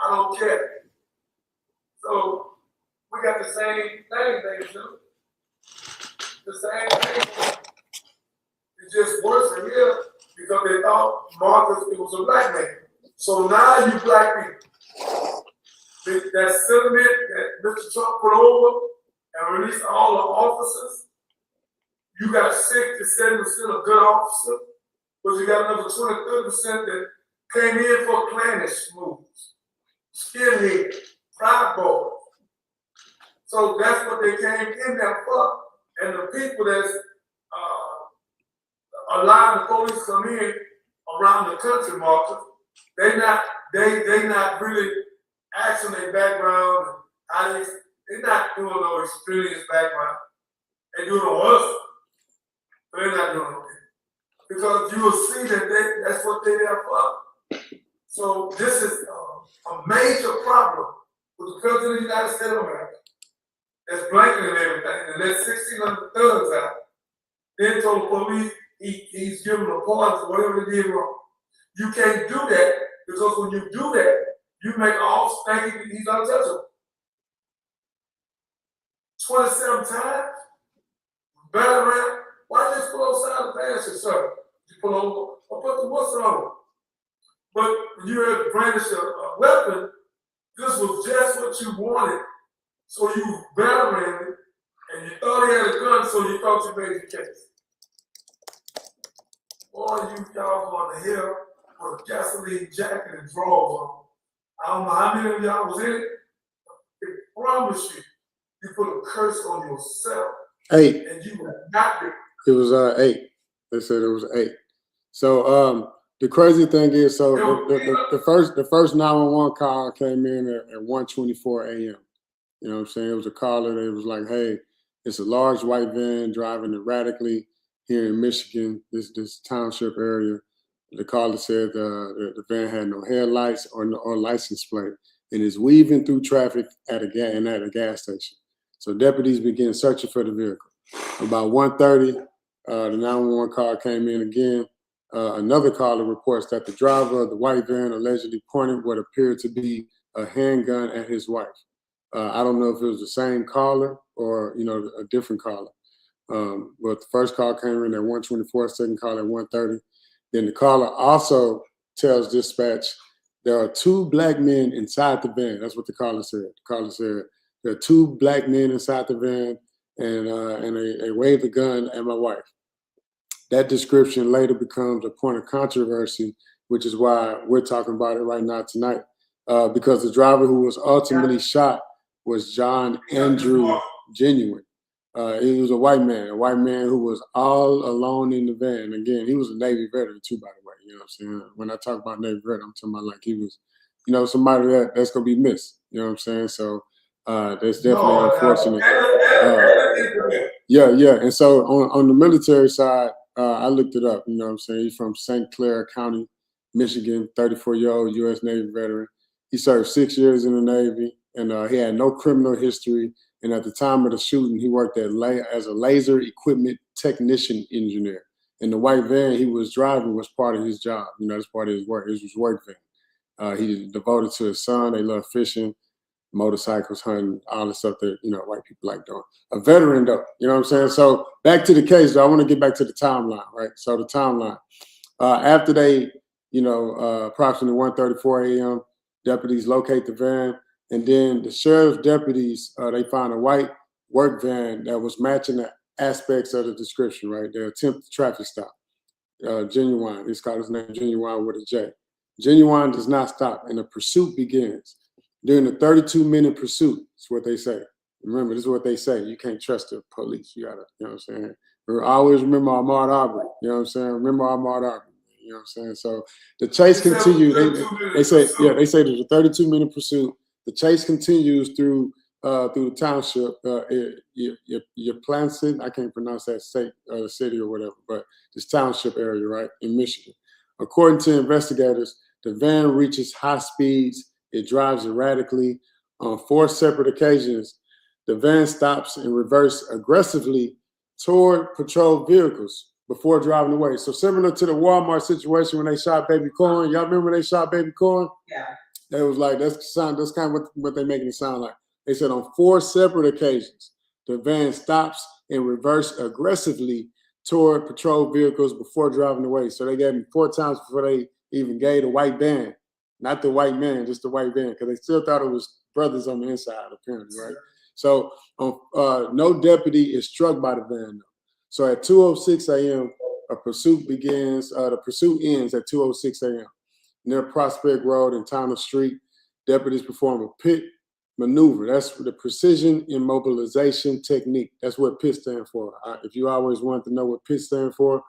I don't care. So we got the same thing, they do. The same thing. It's just worse in here because they thought Marcus, it was a black man. So now you black people, that sentiment that Mr. Trump put over and released all the officers, you got 67% of good officers, but you got another 20-30% that came in for clannish moves, skinhead, pride boys. So that's what they came in there for. And the people that's allowing the police to come in around the country, Marcus, they not really asking their background and how they're not doing no experience background. They're doing on us, but they're not doing on it. Because you will see that that's what they're there for. So this is a major problem with the President of the United States of America. That's blanketing everything, and let 1,600 thugs out. Then told the police he's giving them a pardon for whatever they did wrong. You can't do that because when you do that, you make all thinking he's untouchable. 27 times, battle around. Why just pull outside the pants, sir? You pull over or put the whistle on. But when you had to brandish a weapon, this was just what you wanted. So you battering it, and you thought he had a gun, so you thought you made the case. Boy, y'all going to hell with a gasoline jacket and drawers on. I don't know how many of y'all was in it. I promise you, you put a curse on yourself. 8. And you will not be. It was 8. They said it was 8. So the crazy thing is, so the first 911 call came in at 1:24 a.m. You know what I'm saying? It was a caller that was like, hey, it's a large white van driving erratically here in Michigan, this township area. The caller said the van had no headlights or license plate and is weaving through traffic at a gas station. So deputies began searching for the vehicle. About 1:30, the 911 call came in again. Another caller reports that the driver of the white van allegedly pointed what appeared to be a handgun at his wife. I don't know if it was the same caller or, a different caller. But the first call came in at 1:24, second call at 1:30. Then the caller also tells dispatch there are 2 black men inside the van. That's what the caller said. The caller said there are 2 black men inside the van, and they waved a gun at my wife. That description later becomes a point of controversy, which is why we're talking about it right now tonight, because the driver who was ultimately shot was John Andrew Genuine. He was a white man who was all alone in the van. Again, he was a Navy veteran too, by the way. You know what I'm saying? When I talk about Navy veteran, I'm talking about like he was, somebody that's gonna be missed. You know what I'm saying? So that's definitely unfortunate. Yeah. And so on the military side, I looked it up. You know what I'm saying? He's from St. Clair County, Michigan, 34-year-old U.S. Navy veteran. He served 6 years in the Navy, and he had no criminal history. And at the time of the shooting, he worked as a laser equipment technician engineer. And the white van he was driving was part of his job. That's part of his work. It was his work van. He devoted to his son. They love fishing, motorcycles, hunting, all the stuff that, white people like doing. A veteran, though. You know what I'm saying? So back to the case, though. I want to get back to the timeline, right? So the timeline. After they, approximately 1:34 a.m., deputies locate the van. And then the sheriff's deputies, they found a white work van that was matching the aspects of the description, right? They attempt the traffic stop. Genuine, he's called his name Genuine with a J. Genuine does not stop, and the pursuit begins. During the 32-minute pursuit, that's what they say. Remember, this is what they say. You can't trust the police. You gotta, you know what I'm saying? Always remember Ahmaud Arbery. You know what I'm saying? Remember Ahmaud Arbery. You know what I'm saying? So the chase continued. They say there's a 32-minute pursuit. The chase continues through the township. Your Planson, I can't pronounce that state, city or whatever, but this township area, right, in Michigan. According to investigators, the van reaches high speeds. It drives erratically. On 4 separate occasions, the van stops and reverses aggressively toward patrol vehicles before driving away. So similar to the Walmart situation when they shot Baby Corn. Y'all remember when they shot Baby Corn? Yeah. They was like, that's kind of what they're making it sound like. They said on 4 separate occasions, the van stops and reversed aggressively toward patrol vehicles before driving away. So they gave them 4 times before they even gave the white van, not the white man, just the white van, because they still thought it was brothers on the inside, apparently, right? So no deputy is struck by the van, though. So at 2:06 a.m., a pursuit begins. The pursuit ends at 2:06 a.m. Near Prospect Road and Tyner Street. Deputies perform a pit maneuver. That's the precision immobilization technique. That's what PIT stands for. If you always wanted to know what PIT stands for,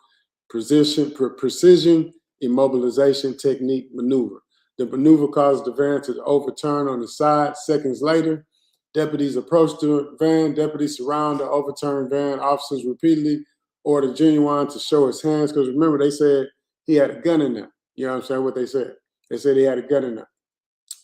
precision immobilization technique maneuver. The maneuver causes the van to overturn on the side. Seconds later, deputies approach the van. Deputies surround the overturned van. Officers repeatedly order Genuine to show his hands, because remember, they said he had a gun in there. You know what I'm saying? What they said. They said he had a gun in there.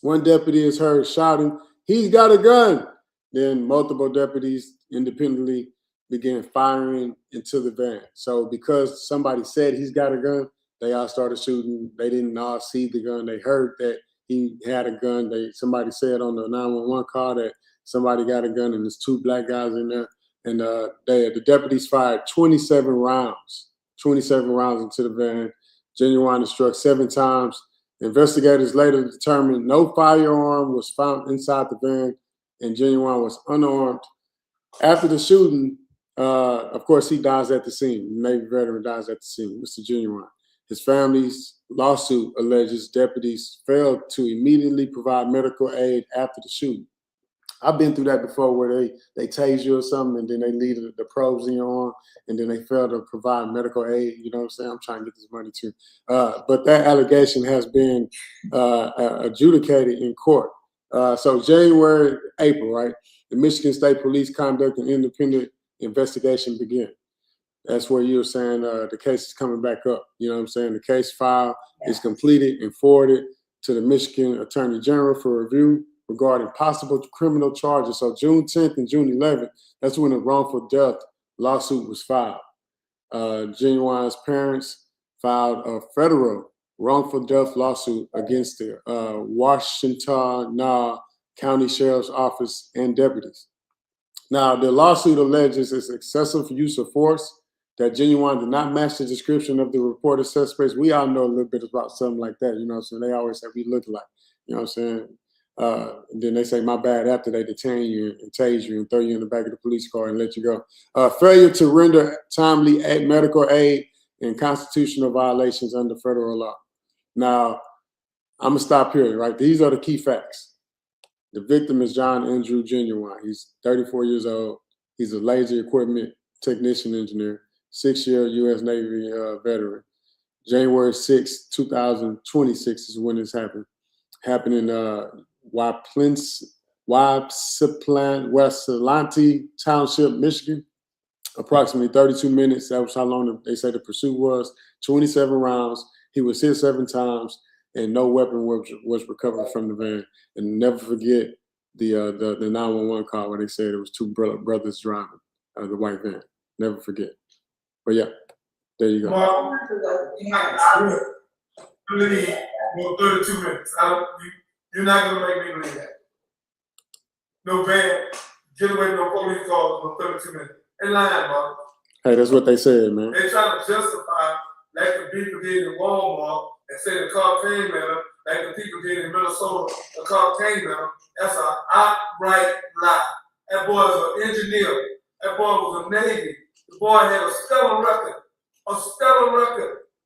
One deputy is heard shouting, "He's got a gun!" Then multiple deputies independently began firing into the van. So because somebody said he's got a gun, they all started shooting. They didn't all see the gun. They heard that he had a gun. Somebody said on the 911 call that somebody got a gun, and there's 2 black guys in there. And the deputies fired 27 rounds into the van. Genuine is struck 7 times. Investigators later determined no firearm was found inside the van, and Genuine was unarmed. After the shooting, of course, he dies at the scene. The Navy veteran dies at the scene, Mr. Genuine. His family's lawsuit alleges deputies failed to immediately provide medical aid after the shooting. I've been through that before, where they tase you or something, and then they leave the probes in your arm, and then they fail to provide medical aid. You know what I'm saying? I'm trying to get this money too. But that allegation has been adjudicated in court. So January, April, right? The Michigan State Police conduct an independent investigation begin. That's where you were saying the case is coming back up. You know what I'm saying? The case file is completed and forwarded to the Michigan Attorney General for review regarding possible criminal charges. So June 10th and June 11th, that's when the wrongful death lawsuit was filed. Genuine's parents filed a federal wrongful death lawsuit against the Washington County Sheriff's Office and deputies. Now, the lawsuit alleges it's excessive use of force, that Genuine did not match the description of the reported suspects. We all know a little bit about something like that, you know what I'm saying? They always say we look like, you know what I'm saying? And then they say, my bad, after they detain you and tase you and throw you in the back of the police car and let you go. Failure to render timely medical aid and constitutional violations under federal law. Now, I'm gonna stop here, right? These are the key facts. The victim is John Andrew Genuine. He's 34 years old. He's a laser equipment technician engineer, 6-year U.S. Navy veteran. January 6, 2026 is when this happened. Happened in Ypsilanti Township, Michigan. Approximately 32 minutes. That was how long they say the pursuit was. 27 rounds. He was hit 7 times, and no weapon was recovered from the van. And never forget the 911 call where they said it was 2 brothers driving the white van. Never forget. But yeah, there you go. Mark, believe for 32 minutes. You're not gonna make me believe that. No van, get away with no police calls for 32 minutes. They lying, Mark. Hey, that's what they said, man. They trying to justify, like the people did in Walmart, and say the car came at them, like the people did in Minnesota, the car came at them. That's an outright lie. That boy was an engineer. That boy was a Navy. The boy had a stellar record.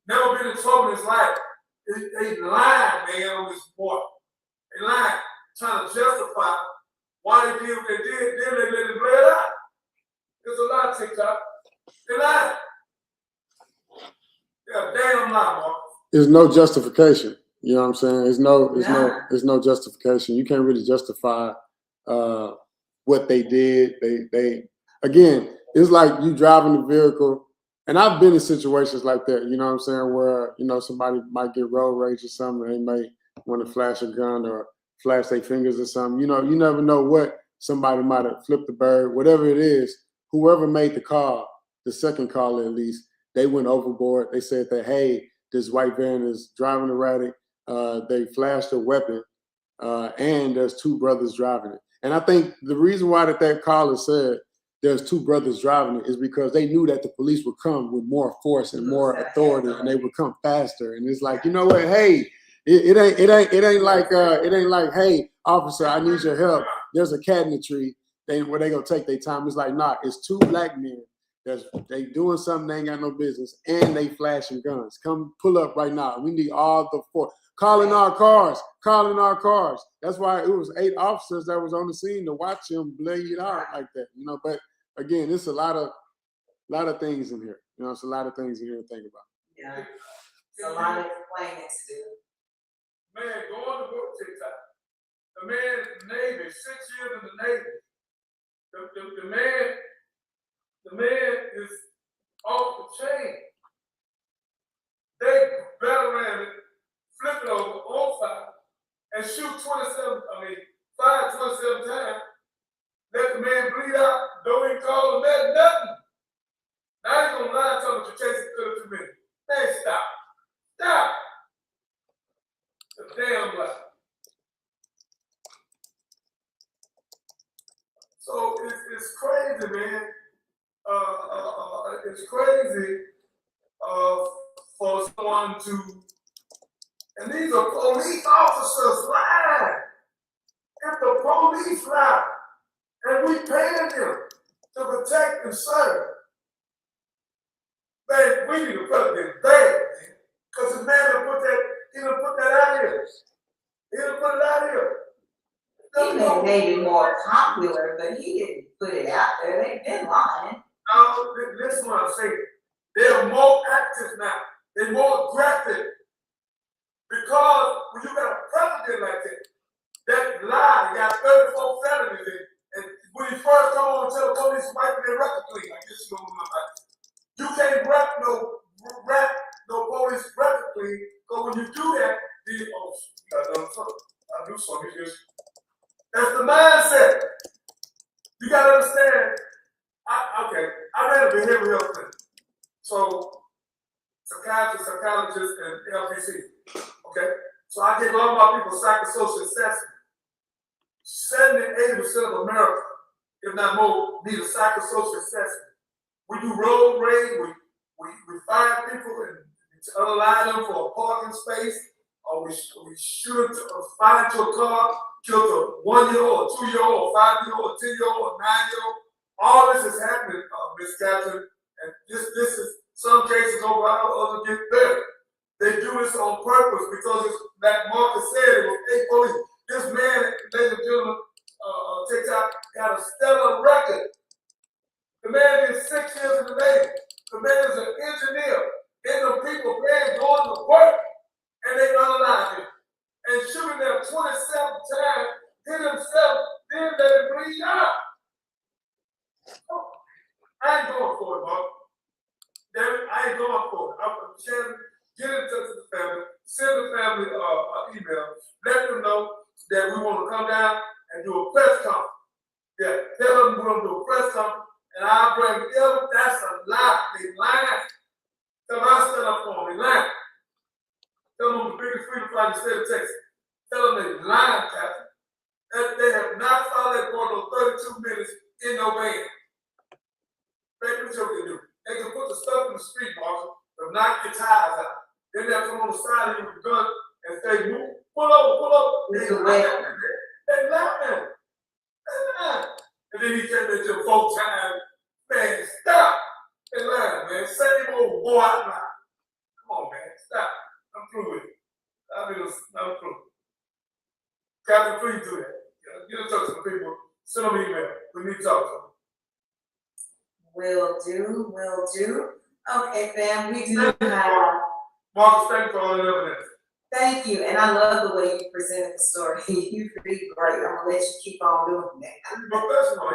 Never been in trouble in his life. They lied, man, on this boy. They lied, trying to justify why they did what they did. Then they let him play it out. There's a lot of TikTok. They lied. Yeah, damn lie, Mark. There's no justification. You know what I'm saying? There's no justification. You can't really justify what they did. They again, it's like you driving the vehicle, and I've been in situations like that, you know what I'm saying, where, you know, somebody might get road rage or something, and they may want to flash a gun or flash their fingers or something. You know, you never know what somebody might have flipped the bird, whatever it is. Whoever made the call, the second call at least, they went overboard. They said that, hey, this white van is driving erratic. They flashed a weapon, and there's two brothers driving it. And I think the reason why that caller said there's two brothers driving it is because they knew that the police would come with more force and more authority, and they would come faster. And it's like, you know what? Hey, it ain't like, hey, officer, I need your help. There's a cat in the tree. Where they gonna take their time. It's like, nah, it's two black men they doing something they ain't got no business, and they flashing guns. Come pull up right now. We need all the force. Calling our cars. That's why it was 8 officers that was on the scene to watch him bleed out like that. You know, but again, it's a lot of things in here. You know, it's a lot of things in here to think about. Yeah, it's a lot of explaining to do. Man, go on the book TikTok. The man in the Navy, 6 years in the Navy. The man is off the chain. They battle ram it, flip it over on fire, and shoot 5 times. Let the man bleed out, don't even call him that, nothing. Now he's gonna lie and tell me you're chasing 32 minutes. Man, stop. The damn lie. So it's crazy, man. It's crazy for someone to, and these are police officers lying. If the police lie, and we paying them to protect and serve, man, we need to put it bad, man. Because the man he done put that out here. He done put it out here. He made it more popular, but he didn't put it out there. They've been lying. Now, listen what I'm saying. They're more active now. They're more aggressive. Because when you got a president like that lied, he got 34 felonies in, and when he first come on and tell the police to wipe their record clean, like this, you can't rap no police record clean, because when you do that, I do something. That's the mindset. You gotta understand. I ran a behavioral health clinic. So, psychologists, and LPC. Okay? So I give all my people psychosocial assessment. 70 to 80% of America, if not more, need a psychosocial assessment. We do road rage, we find people and unalive them for a parking space, or we shoot find into a car, kill a 1-year-old, 2-year-old, 5-year-old, 10-year-old, 9-year-old. All this is happening, Ms. Catherine, and this is some cases over, others get better. They do this on purpose because it's like Marcus said, it was 8 police. This man, ladies and gentlemen, TikTok got a stellar record. The man did 6 years in the Navy. The man is an engineer. And the people man going to work, and they unalive him. And shooting them 27 times, hit himself, then let him bleed out. I ain't going for it, Mark. I ain't going for it. I'm sharing, get in touch with the family, send the family an email, let them know that we want to come down and do a press conference. Yeah, tell them we're going to do a press conference, and I'll bring them. That's a lie. They lying. Tell them I stand up for them. They lying. Tell them the biggest freedom fighter in the state of Texas. Tell them they lying, Captain. That they have not followed that for no 32 minutes in no van. Baby, what they do? They can put the stuff in the street, Marshall, but knock your tires out. Then they'll come on the side of you with a gun and say, move, pull over. They laughing. They laughing. And then he said that to 4 times. Man, stop. They lying, man. Same old boy out now. Come on, man. Stop. I'm through with it. I'm through. Captain, please do that. Get in touch with the people. Send them an email. We need to talk to them. Will do. Okay, fam, we do have. Marcus, thank you for all the evidence. Thank you, and I love the way you presented the story. You pretty great. I'm gonna let you keep on doing that. You're professional.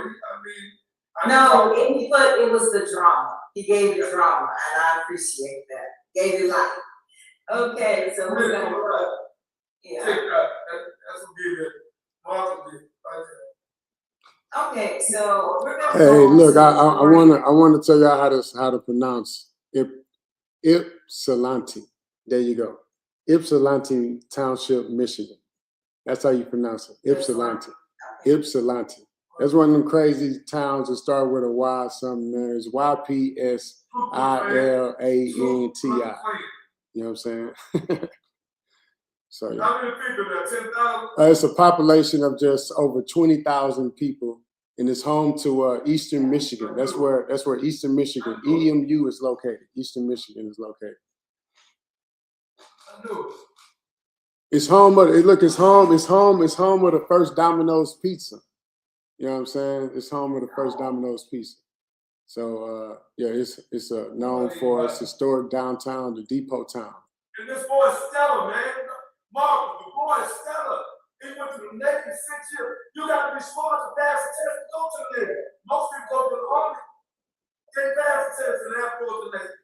No, it was the drama. He gave you drama, and I appreciate that. Gave you life. Okay, so we're gonna yeah. That's what give it. Marcus did. Okay, so we're gonna. Hey, look, I want to tell y'all how to pronounce Ypsilanti. There you go, Ypsilanti Township, Michigan. That's how you pronounce it. Ypsilanti. Okay. Ypsilanti. That's one of them crazy towns that start with a Y something there. It's YPSILANTI. You know what I'm saying? So yeah. How many people there? 10,000? It's a population of just over 20,000 people, and it's home to Eastern Michigan. That's where Eastern Michigan, EMU, is located. Eastern Michigan is located. I knew it. It's home of it's home of the first Domino's pizza. You know what I'm saying? It's home of the first Domino's pizza. So yeah, it's known for its historic downtown, the depot town. And this boy Stella, man. Mark, the boy Stella. He went to the Navy 6 years. You got to be smart to pass the test to go to the Navy. Most people go to the Army. They pass the test and have to go to the Navy.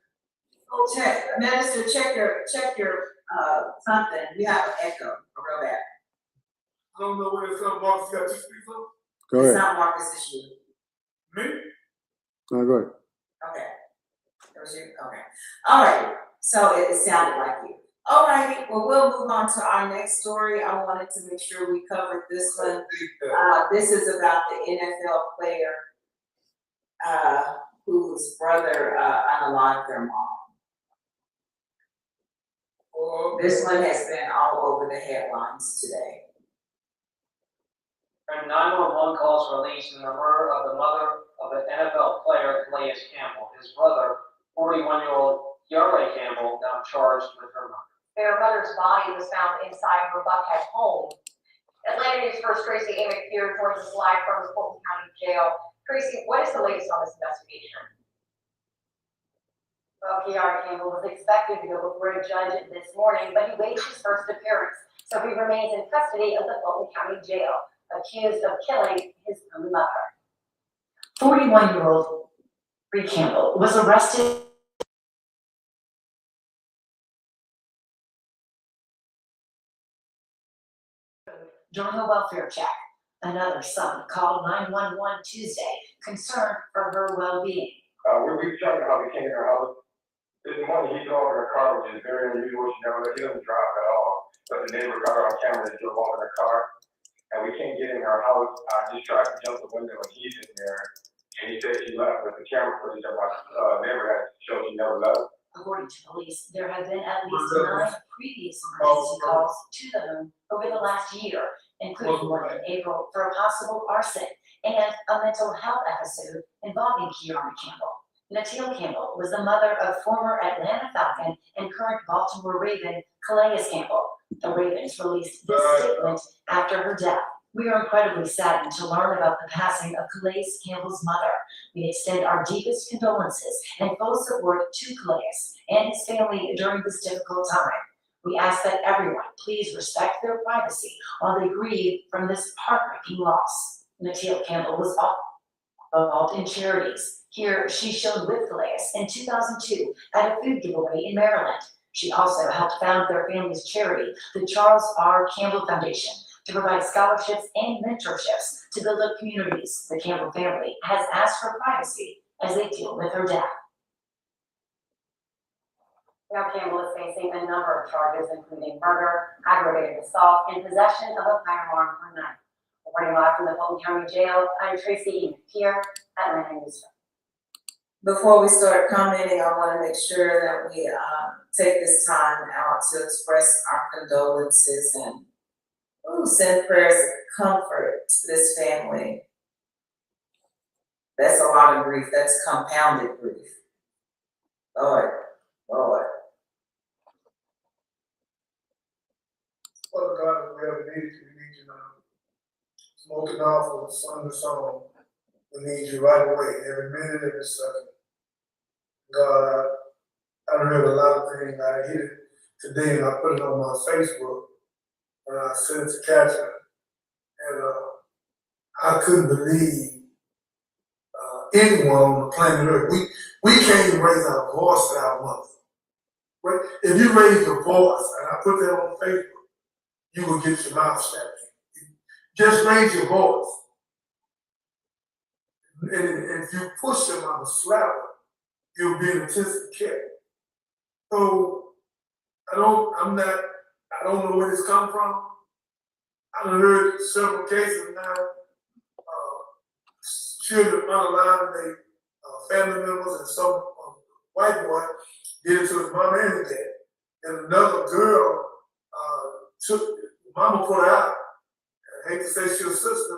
Check, Minister, check your something. You have an echo, real bad. I don't know where it's coming. Marcus, you got two speakers on? Go It's ahead. not Marcus, it's you. Me? No, go ahead. Okay. That was you? Okay. All right. So it sounded like you. All right. Well, we'll move on to our next story. I wanted to make sure we covered this one. This is about the NFL player whose brother unalived their mom. This one has been all over the headlines today. And 911 calls released in the murder of the mother of an NFL player, Calais Campbell. His brother, 41-year-old Yuri Campbell, now charged with her murder. Their mother's body was found inside her Buckhead home. Atlanta News First Tracy Amick here joins us live from the Fulton County Jail. Tracy, what is the latest on this investigation? Well, Yuri Campbell was expected to go before a judge this morning, but he waived his first appearance, so he remains in custody of the Fulton County Jail, accused of killing his own mother. 41-year-old Yuri Campbell was arrested during a welfare check. Another son called 911 Tuesday, concerned for her well-being. We reached out to how we came to her house. This morning he drove in her car, which is very unusual. He doesn't drive at all. But the neighbor got her on camera that she was walking in her car. And we can't get in her house. I just tried to jump the window and he's in there. And he said she left, but the camera footage of our neighbor had showed she never left. According to police, there have been at least 9 previous emergency calls to the home over the last year, including one in April for a possible arson and a mental health episode involving Kiara Campbell. Natil Campbell was the mother of former Atlanta Falcon and current Baltimore Raven, Calais Campbell. The Ravens released this statement after her death. We are incredibly saddened to learn about the passing of Calais Campbell's mother. We extend our deepest condolences and full support to Calais and his family during this difficult time. We ask that everyone please respect their privacy while they grieve from this heartbreaking loss. Natil Campbell was involved in charities. Here, she showed with Calais in 2002 at a food giveaway in Maryland. She also helped found their family's charity, the Charles R. Campbell Foundation, to provide scholarships and mentorships to build up communities. The Campbell family has asked for privacy as they deal with her death. Now Campbell is facing a number of charges, including murder, aggravated assault, and possession of a firearm or knife. Reporting live from the Fulton County Jail, I'm Tracy Amick here at Atlanta News. Before we start commenting, I want to make sure that we take this time out to express our condolences and send prayers of comfort to this family. That's a lot of grief. That's compounded grief. Lord. Father God, if we ever need you, we need you now. Smoking off of sun to song. We need you right away, every minute, every second. God, I read a lot of things. I hit it today and I put it on my Facebook and I sent it to Catherine. And I couldn't believe anyone on the planet Earth. We can't even raise our voice at our mother. Right? If you raise your voice, and I put that on Facebook, you will get your mouth shut. Just raise your voice. And if you push them on the slap, you'll be in intensive care. So I don't know where this come from, I've heard several cases now, children unalive their family members, and some white boy did it to his mom and his dad. And another girl took, mama put her out. I hate to say she was sister.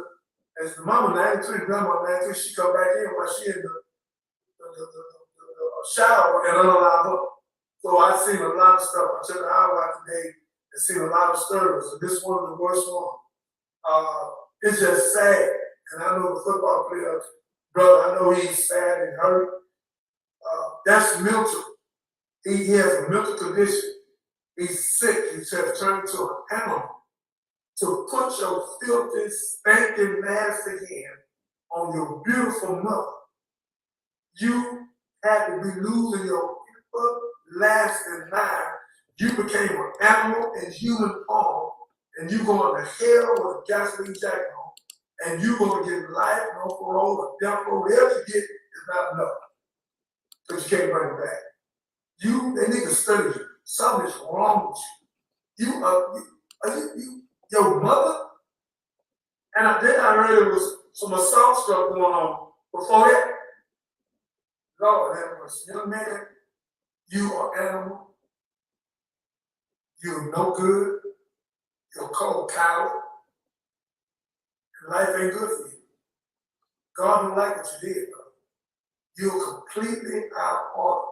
And the mama 93, grandma 93, she come back in while she in the shower and unalive her. So I've seen a lot of stuff. I took an hour out today and seen a lot of stories, and this one of the worst ones. It's just sad. And I know the football player, brother, I know he's sad and hurt. That's mental. He has a mental condition. He's sick. He's just turned into an animal. To put your filthy, stinking, nasty hand on your beautiful mother, you had to be losing your everlasting mind. You became an animal in human form, and you going to hell with a gasoline jacket on, and you going to get life, no parole, or death row. Whatever you get is not enough, because you can't bring it back. They need to study you. Something is wrong with you. Your mother? And then I heard there was some assault stuff going on before that. Lord have mercy. Young man, you are animal. You're no good. You're a cold coward. And life ain't good for you. God don't like what you did, brother. You're completely out of order.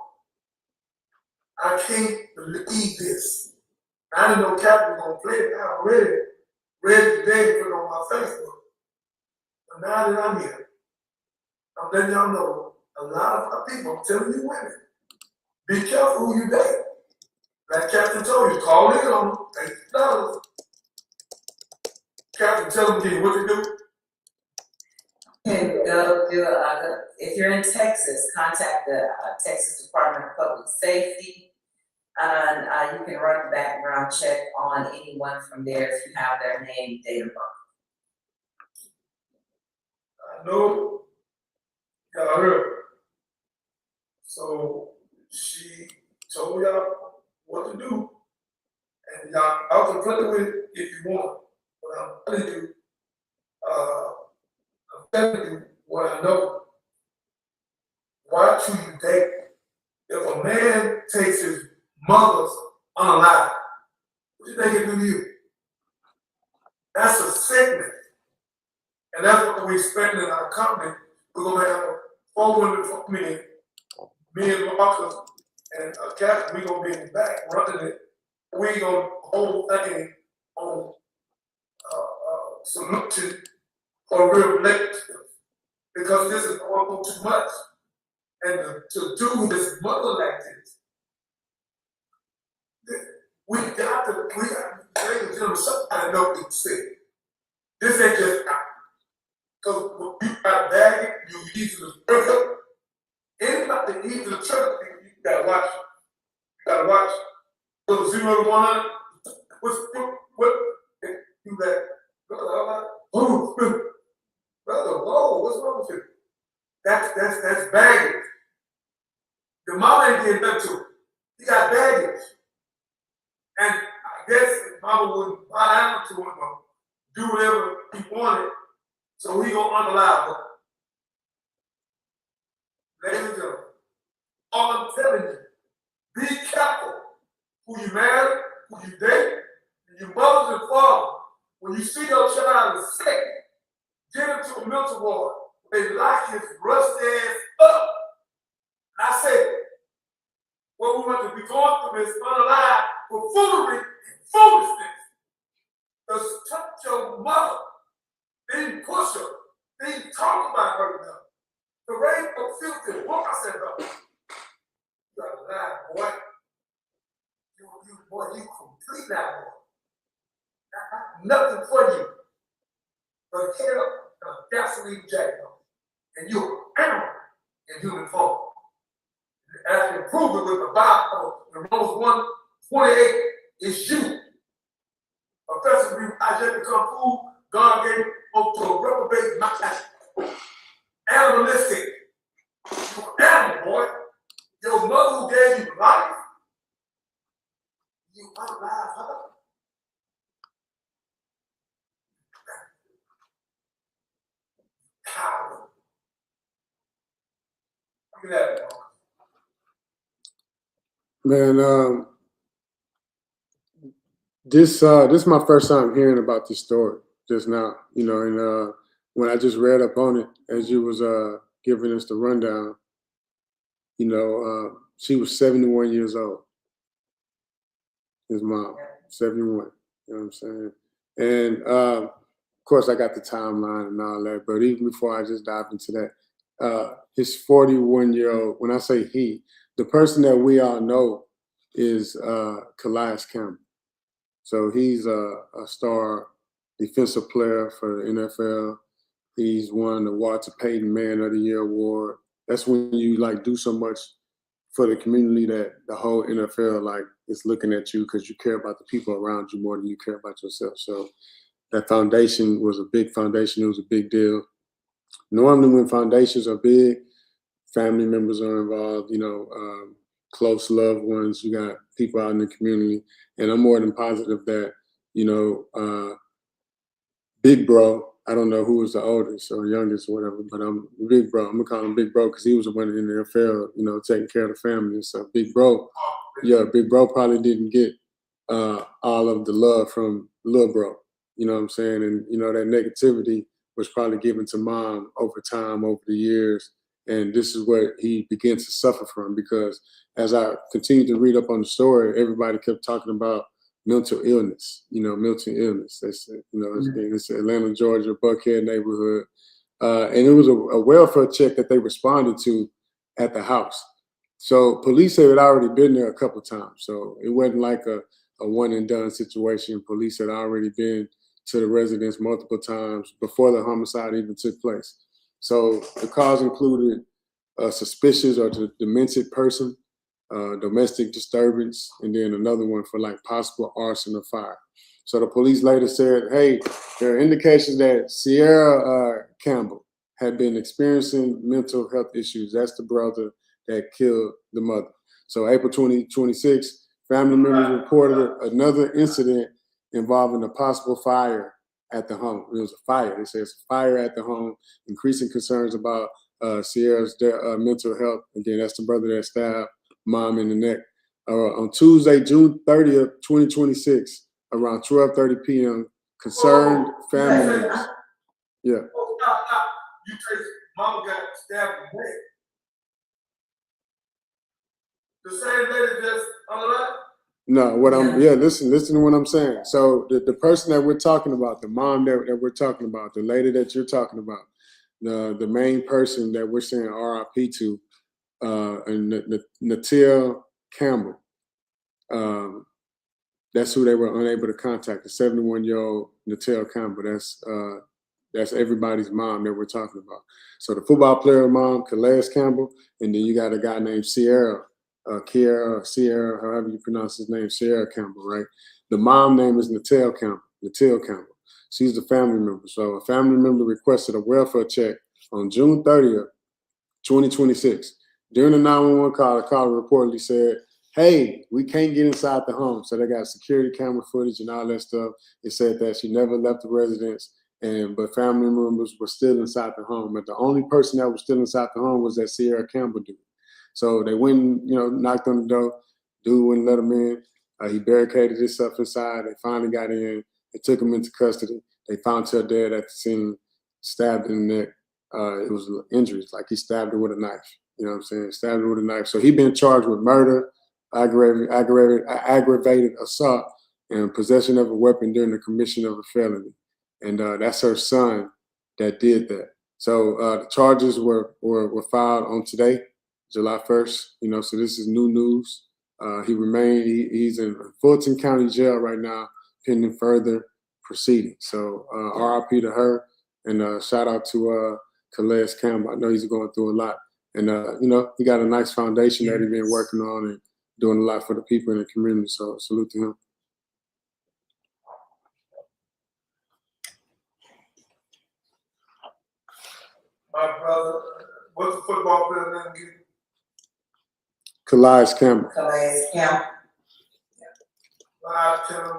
I can't believe this. I didn't know Captain was going to play it. I already read it today and put it on my Facebook. But now that I'm here, I'm letting y'all know a lot of people, I'm telling you women, be careful who you date. Like Captain told you, call in on them, $8. Captain, tell them what to do. And go do, if you're in Texas, contact the Texas Department of Public Safety. And you can run a background check on anyone from there if you have their name, date of birth. I know y'all heard. So she told y'all what to do. And y'all can play with it if you want. But I'm telling you, what I know. Watch who you date. If a man takes his mother's unalive, what do you think it do to you? That's a sickness. And that's what we expect in our company. We're going to have 400 men, me and Marcus and Captain, we're going to be in the back running it. We're going to hold thing on solution for real relationships. Because this is going on too much. And to do this mother like this, we got to, ladies and gentlemen, somebody know what to say. This ain't just out. Because when you got a bag, you easy to break up. Anybody easy to turn, you gotta watch. You gotta watch. So 0 to 100, what, you like, brother, whoa, what's wrong with you? That's baggage. The mama ain't getting nothing to it. He got baggage. And I guess mama wouldn't buy out to him or do whatever he wanted, so he gonna unalive her. Ladies and gentlemen, all I'm telling you, be careful who you marry, who you date, and your mothers and fathers. When you see your child is sick, get him to a mental ward. They lock his rusty ass up. And I said, what we want to be going through is unalive for foolery and foolishness. Just touch your mother. They didn't push her. They didn't talk about her enough. The rape of filthy woman, I said, no. You got to lie, boy. You complete that boy. Nothing for you but hell and a gasoline jacket on. And you're an animal in human form. And I can prove it with the Bible. In Romans 1:28, it's you. Professor, we I just become food. God gave it up to a reprobate mind. Animalistic. You're an animal, boy. Your mother who gave you life, you unalive her. Get at it, Man, this is my first time hearing about this story just now, you know, and when I just read up on it as you was giving us the rundown, you know, she was 71 years old. His mom, 71. You know what I'm saying? And of course, I got the timeline and all that, but even before I just dive into that, his 41-year-old, when I say he, the person that we all know is Calais Campbell. So he's a star defensive player for the NFL. He's won the Walter Payton Man of the Year award. That's when you like do so much for the community that the whole NFL like is looking at you because you care about the people around you more than you care about yourself. So that foundation was a big foundation. It was a big deal. Normally when foundations are big, family members are involved, you know, close loved ones, you got people out in the community. And I'm more than positive that, you know, Big Bro, I don't know who was the oldest or youngest or whatever, but I'm Big Bro. I'm gonna call him Big Bro because he was the one in the NFL, you know, taking care of the family and stuff. Big Bro, yeah, Big Bro probably didn't get all of the love from Lil Bro. You know what I'm saying? And you know that negativity was probably given to Mom over time, over the years, and this is what he begins to suffer from because as I continued to read up on the story, everybody kept talking about mental illness, you know, mental illness. That's, you know, it's Atlanta, Georgia, Buckhead neighborhood. And it was a welfare check that they responded to at the house. So police had already been there a couple of times. So it wasn't like a one and done situation. Police had already been to the residence multiple times before the homicide even took place. So the cause included a suspicious or demented person, domestic disturbance, and then another one for like possible arson or fire. So the police later said, hey, there are indications that Sierra Campbell had been experiencing mental health issues. That's the brother that killed the mother. So April 2026, family members reported another incident involving a possible fire at the home. It was a fire. They say it's a fire at the home, increasing concerns about Sierra's mental health. Again, that's the brother that stabbed Mom in the neck. On Tuesday, June 30th, 2026, around 12:30 p.m., concerned family members. Yeah. Oh, stop. You say Mama got stabbed in the neck. The same lady just on the left? No, listen to what I'm saying. So the person that we're talking about, the mom that we're talking about, the lady that you're talking about, the main person that we're saying RIP to, Natil Campbell. That's who they were unable to contact. The 71-year-old Natil Campbell. That's everybody's mom that we're talking about. So the football player mom, Calais Campbell, and then you got a guy named Sierra, Sierra, however you pronounce his name, Sierra Campbell, right? The mom name is Natil Campbell. She's the family member. So a family member requested a welfare check on June 30th, 2026. During the 911 call, the caller reportedly said, hey, we can't get inside the home. So they got security camera footage and all that stuff. It said that she never left the residence, but family members were still inside the home. But the only person that was still inside the home was that Sierra Campbell dude. So they went and, knocked on the door. Dude wouldn't let him in. He barricaded himself inside. They finally got in. They took him into custody. They found her dead at the scene, stabbed in the neck. It was injuries, like he stabbed her with a knife. You know what I'm saying? Stabbed her with a knife. So he been charged with murder, aggravated assault, and possession of a weapon during the commission of a felony. And that's her son that did that. So the charges were filed on today, July 1st. So this is new news. He's in Fulton County Jail right now, pending further proceedings. So RIP to her, and shout out to Calais Campbell. I know he's going through a lot. And, he got a nice foundation that he's been working on and doing a lot for the people in the community. So salute to him. My brother, what's the football player name again? Calais Campbell. Calais Campbell. I tell him,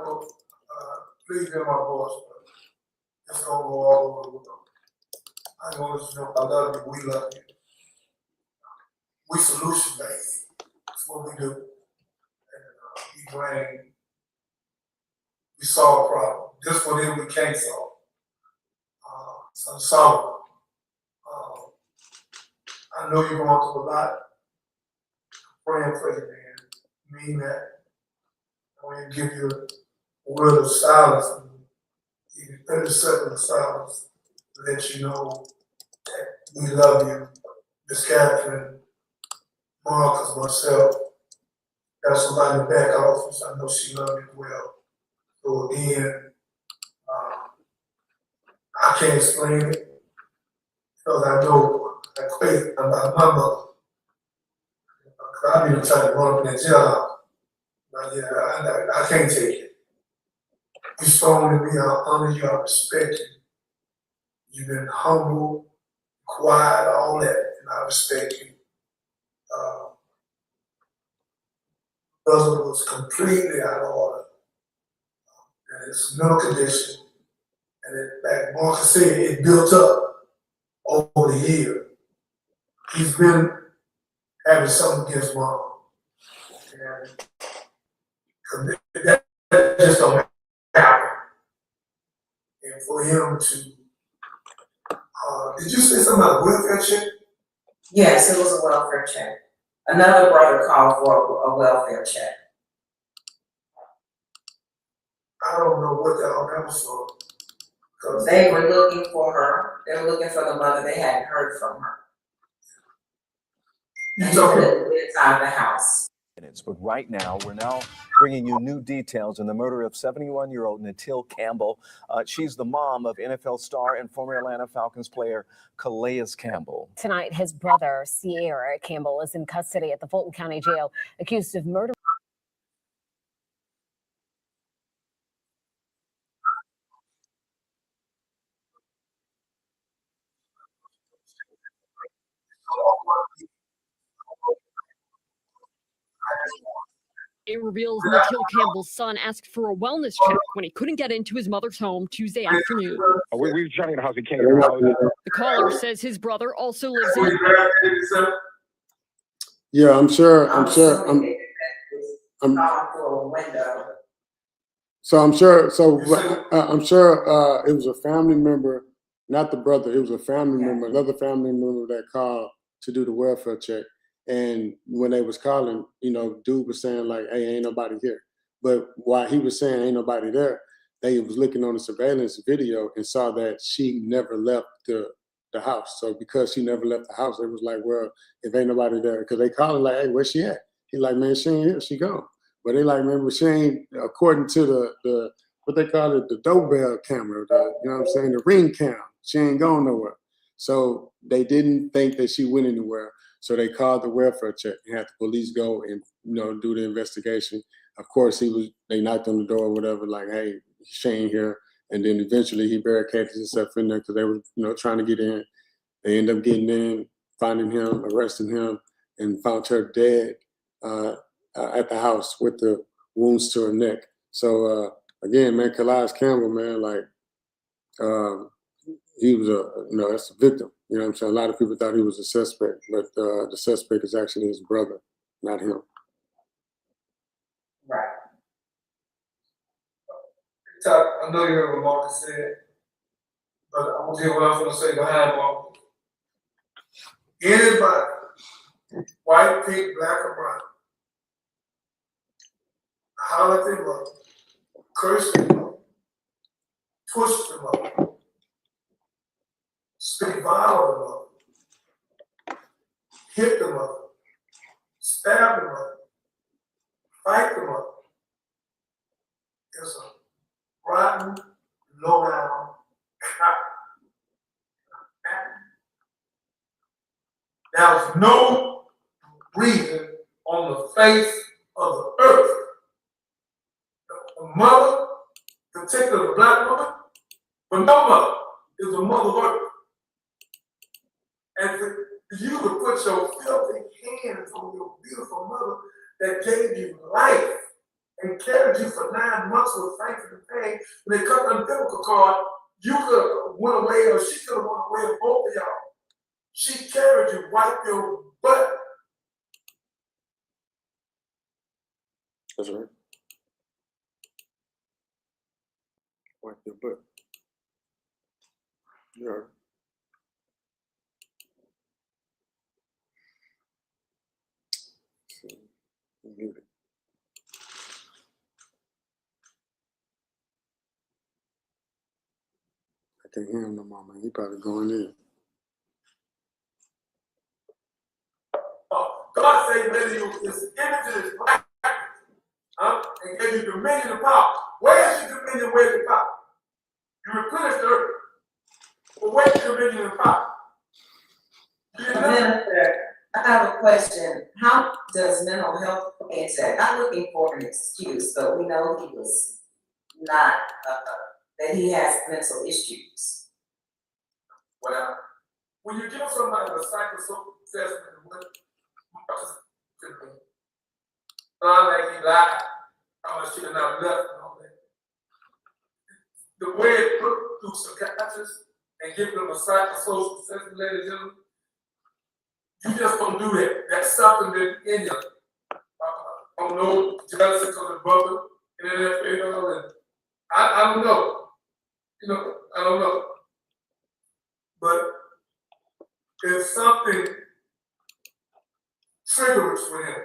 please be my boss, but it's gonna go all over the world. I want to know I love you, we love you. we solution based. That's what we do. And we blame, we solve problems. This one here we can't solve. It's unsolvable. I know you're going through a lot. Praying for you, man. Mean that. I want to give you a word of silence, even 30 seconds of silence, to let you know that we love you. Miss Catherine, Marcus, myself, got somebody in the back office. I know she loves you well. So again, I can't explain it because I know that crazy about my mother. I've been trying to run up in that jailhouse. But yeah, I can't take it. You're strong to me, I honor you, I respect you. You've been humble, quiet, all that, and I respect you. Brother was completely out of order. And it's mental condition. And it, like Marcus said, it built up over the year. He's been having something against mom. And that just don't happen. And for him to, did you say something about welfare check? Yes, it was a welfare check. Another brother called for a welfare check. I don't know what that was for. Cause They were looking for her. They were looking for the mother. They hadn't heard from her. you And he talking couldn't get inside the house. But right now, we're now bringing you new details in the murder of 71-year-old Natil Campbell. She's the mom of NFL star and former Atlanta Falcons player Calais Campbell. Tonight, his brother, Sierra Campbell, is in custody at the Fulton County Jail, accused of murder. It reveals Natil Campbell's son asked for a wellness check when he couldn't get into his mother's home Tuesday afternoon. We were trying to get a house, we can't get a house. The caller says his brother also lives in. Yeah, I'm sure. Gone through a window. So I'm sure. So I'm sure it was a family member, not the brother. It was a family member, another family member that called to do the welfare check. And when they was calling, you know, dude was saying like, "Hey, ain't nobody here." But while he was saying ain't nobody there, they was looking on the surveillance video and saw that she never left the house. So because she never left the house, it was like, well, if ain't nobody there, because they calling like, "Hey, where's she at?" He like, "Man, she ain't here. She gone." But they like, "Man, but she ain't," according to the what they call it, the doorbell camera, you know what I'm saying, the ring cam. She ain't going nowhere. So they didn't think that she went anywhere. So they called the welfare check and had the police go and, you know, do the investigation. Of course, they knocked on the door or whatever, like, "Hey, she ain't here." And then eventually he barricaded himself in there because they were, you know, trying to get in. They ended up getting in, finding him, arresting him, and found her dead at the house with the wounds to her neck. So again, man, Calais Campbell, man, like he was that's a victim. You know what I'm saying? A lot of people thought he was a suspect, but the suspect is actually his brother, not him. Right. I know you heard what Marcus said, but I'm gonna tell you what I'm gonna say behind Marcus. Anybody, white, pink, black, or brown, holler at them up, curse them up, push them up, speak violent them up, hit them up, stab them up, fight them up. It's a rotten, low down cop. There's no reason on the face of the earth. A mother, particularly a black woman, but no mother is a mother of earth. And for you to put your filthy hands on your beautiful mother that gave you life and carried you for 9 months with thanks and pain, when they cut the umbilical cord, you could have went away or she could have went away, both of y'all. She carried you, wiped your butt, That's right. Wipe your butt. Yeah. See, mute it. I can't hear him no more, man. He probably going in. God said, "Many you his image and his likeness, and gave you dominion and power." Where is your dominion? Where's your power? You replenish the earth. But where's your dominion and power? You didn't know. Minister, I have a question. How does mental health play into that? Not looking for an excuse, but we know he was not, that he has mental issues. Well, when you give somebody a psychosocial assessment, what like he lied, how much should have not left and all that. The way it put through psychiatrists and give them a psychosocial assessment, ladies and gentlemen, you just don't do that. That's something that in you. I don't know, jealousy because of brother, and then I don't know. You know, I don't know. But there's something triggers for him.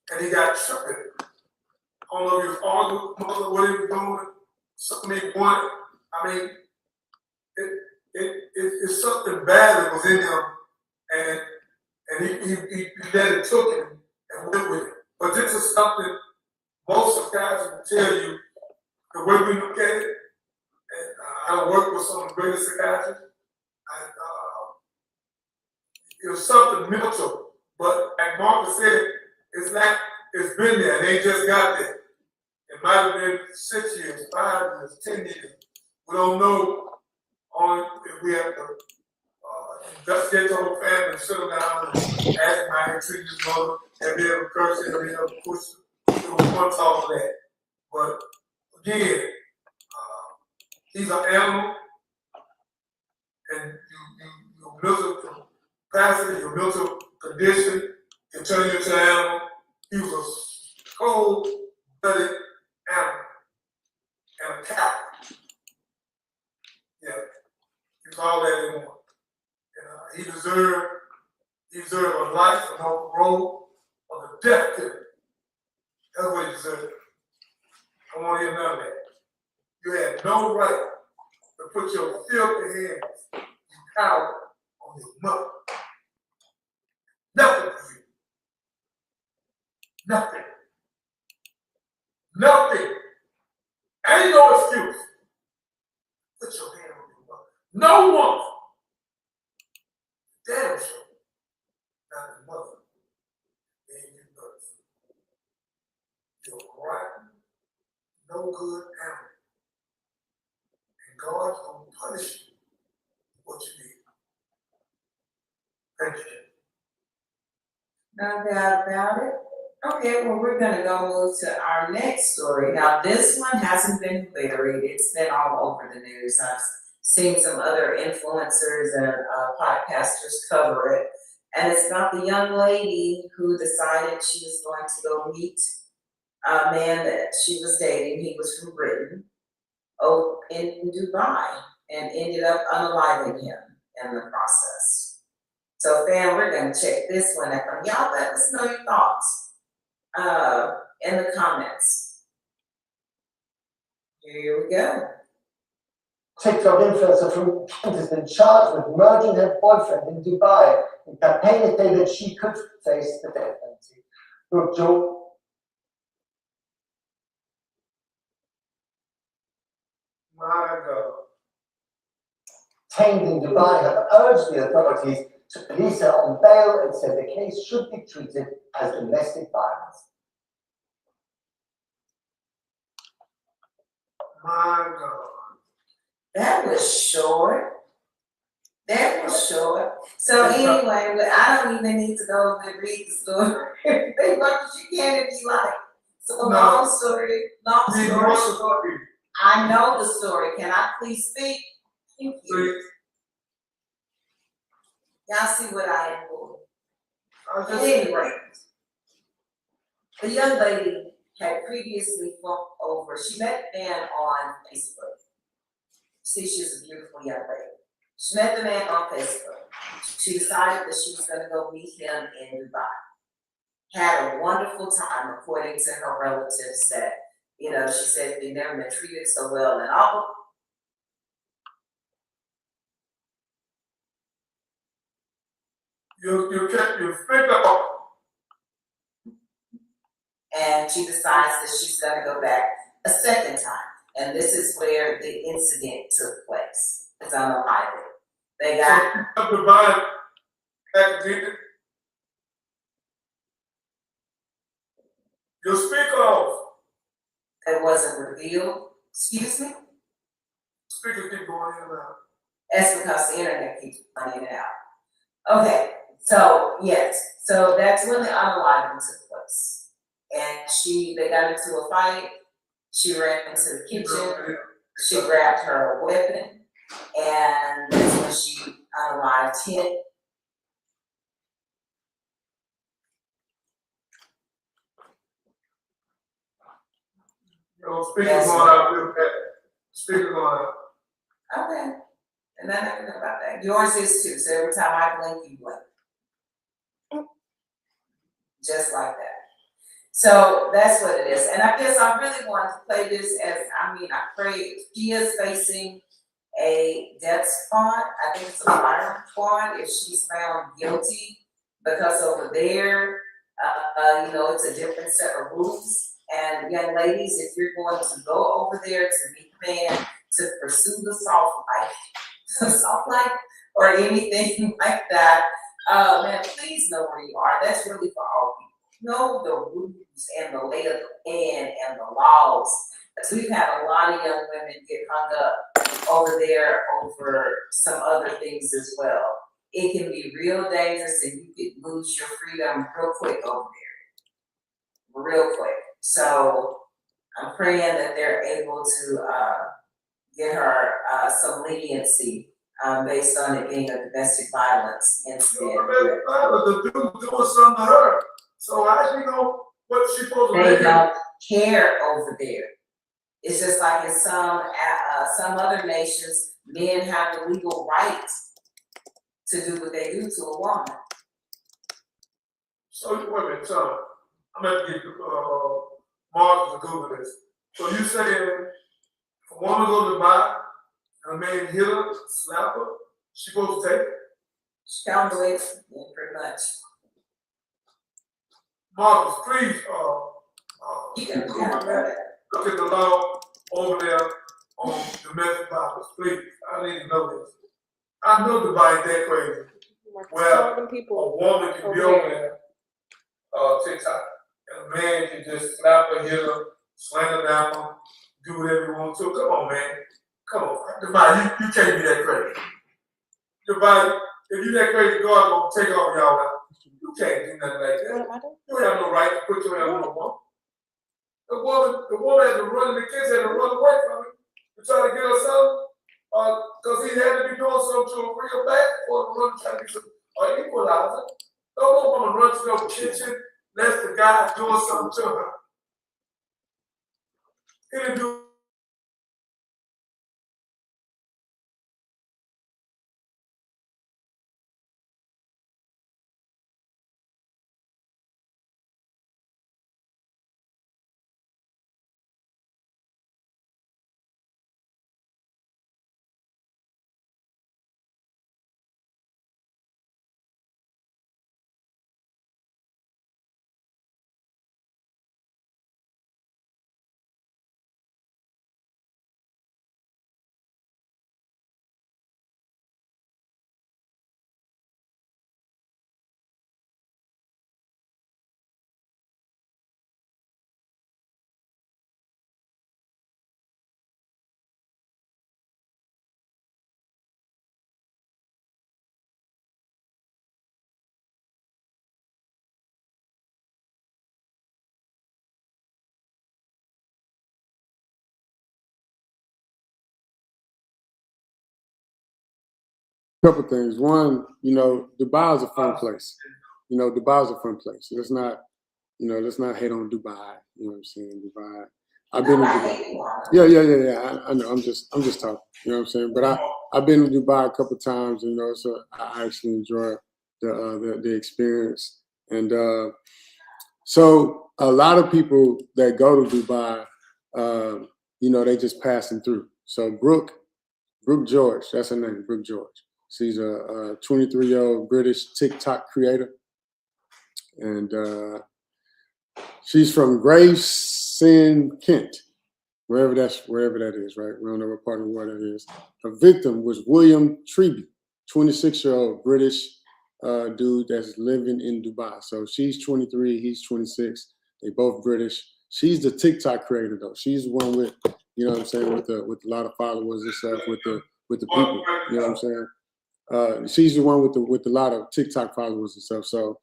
And he got tripped. I don't know if he was arguing with mother, what he was doing, something he wanted. I mean, it's something bad that was in him, and he let it took him and went with it. But this is something most of guys will tell you the way we look at it. And I work with some of the greatest psychiatrists. And, it was something mental, but like Marcus said, it's like it's been there. They just got there. It might have been 6 years, 5 years, 10 years. We don't know. Only if we have to investigate the whole family and sit them down and ask him how he treated his mother, have they ever cursed him, have they ever pushed him. We don't want to talk of that. But again, he's an animal, and your mental capacity, your mental condition can turn you into an animal. He was a cold-blooded animal and a coward. Yeah, you call that in one. He deserved a life of no parole or the death penalty. That's what he deserved. I want to hear none of that. You had no right to put your filthy hands, you coward, on your mother. Nothing for you. Nothing. Nothing. Ain't no excuse. Put your hand on your mother. No one. Damn sure. Not the mother. Gave you birth. You're rotten, no good animal. And God's gonna punish you for what you did. Thank you. No doubt about it. Okay, well, we're gonna go move to our next story. Now, this one hasn't been buried. It's been all over the news. I've seen some other influencers and podcasters cover it. And it's about the young lady who decided she was going to go meet a man that she was dating. He was from Britain, in Dubai, and ended up unaliving him in the process. So, fam, we're gonna check this one out. Y'all let us know your thoughts in the comments. Here we go. TikTok influencer from Kent has been charged with murdering her boyfriend in Dubai in campaign to say that she could face the death penalty. Look, Joe. My God. Detained in Dubai have urged the authorities to release her on bail and said the case should be treated as domestic violence. My God. That was short. That was short. So anyway, I don't even need to go and read the story. They want what you can if you like. So long story short. I know the story. Can I please speak? Thank you. Please. Y'all see what I am doing. At any rate, the young lady had previously flown over. She met the man on Facebook. See, she's a beautiful young lady. She met the man on Facebook. She decided that she was gonna go meet him in Dubai. Had a wonderful time, according to her relatives, that, you know, she said they never been treated so well and all. You speak up. And she decides that she's gonna go back a second time. And this is where the incident took place. It's on the highway. They got, Up the body, academic. You speak off. it wasn't revealed, excuse me? Speakers keep going in and out. That's because the internet keeps running it out. Okay, so yes, so that's when the unaliving took place. And they got into a fight, she ran into the kitchen, she grabbed her weapon, and that's when she unalived him. Speakers going out real fast. Speakers going out. Okay, and I never know about that. Yours is too, so every time I blink, you blink. Just like that. So that's what it is. And I guess I really wanted to play this as, I pray she is facing a death squad. I think it's a firing squad if she's found guilty, because over there, it's a different set of rules. And young ladies, if you're going to go over there to meet a man to pursue the soft life, or anything like that, man, please know where you are. That's really for all people. Know the rules and the lay of the land and the laws. Because we've had a lot of young women get hung up over there over some other things as well. It can be real dangerous and you could lose your freedom real quick over there. Real quick. So I'm praying that they're able to get her some leniency based on it being a domestic violence incident. Domestic violence, the dude doing something to her. So how she know what she's supposed to do? They don't care over there. It's just like in some other nations, men have the legal right to do what they do to a woman. So wait a minute, so I'm gonna get Mark to Google this. So you saying if a woman goes to buy and a man hit her, slap her, she supposed to take it? She found the way, yeah, pretty much. Marcus, please, Google that. look at the law over there on domestic violence, please. I need to know this. I know Dubai ain't that crazy. Well, a woman can be over there, TikTok, and a man can just slap her, hit her, slam her down, do whatever you want to. Come on, man. Come on. Dubai, you can't be that crazy. Dubai, if you that crazy, God gonna take all y'all out. You can't do nothing like that. You don't have no right to put your hand on a woman. The woman had to run, the kids had to run away from him to try to get her something, because he had to be doing something to bring her back or to run trying to get some equalizer. Don't want woman run to your kitchen unless the guy's doing something to her. He didn't do. Couple things. One, Dubai is a fun place. Dubai is a fun place. It's not You know, let's not hate on Dubai. You know what I'm saying? Dubai. I've been in Not Dubai. hating on them. Yeah. I know. I'm just talking. You know what I'm saying? But I've been to Dubai a couple of times. You know, so I actually enjoy the experience. And so a lot of people that go to Dubai, you know, they just passing through. So Brooke George, that's her name, Brooke George. She's a 23-year-old British TikTok creator, and she's from Gravesend, Kent, wherever that is, right? We don't know what part of the world that is. Her victim was William Treby, 26-year-old British dude that's living in Dubai. So she's 23, he's 26. They both British. She's the TikTok creator though. She's the one with, you know what I'm saying, with a lot of followers and stuff, with the people. You know what I'm saying? She's the one with a lot of TikTok followers and stuff. So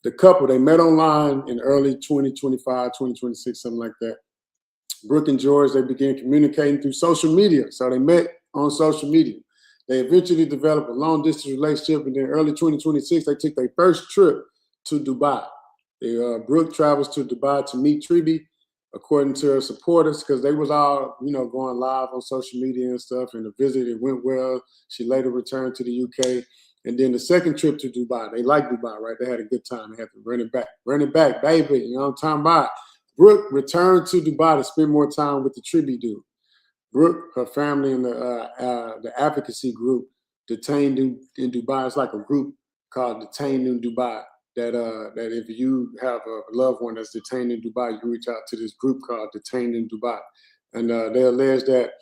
the couple, they met online in early 2025, 2026, something like that. Brooke and George, they began communicating through social media. So they met on social media. They eventually developed a long distance relationship, and then early 2026, they took their first trip to Dubai. Brooke travels to Dubai to meet Treby, according to her supporters, because they was all, you know, going live on social media and stuff, and the visit, it went well. She later returned to the UK. And then the second trip to Dubai, they liked Dubai, right? They had a good time. They had to run it back, baby. You know what I'm talking about? Brooke returned to Dubai to spend more time with the Treby dude. Brooke, her family, and the advocacy group Detained in Dubai. It's like a group called Detained in Dubai. That if you have a loved one that's detained in Dubai, you reach out to this group called Detained in Dubai, and they allege that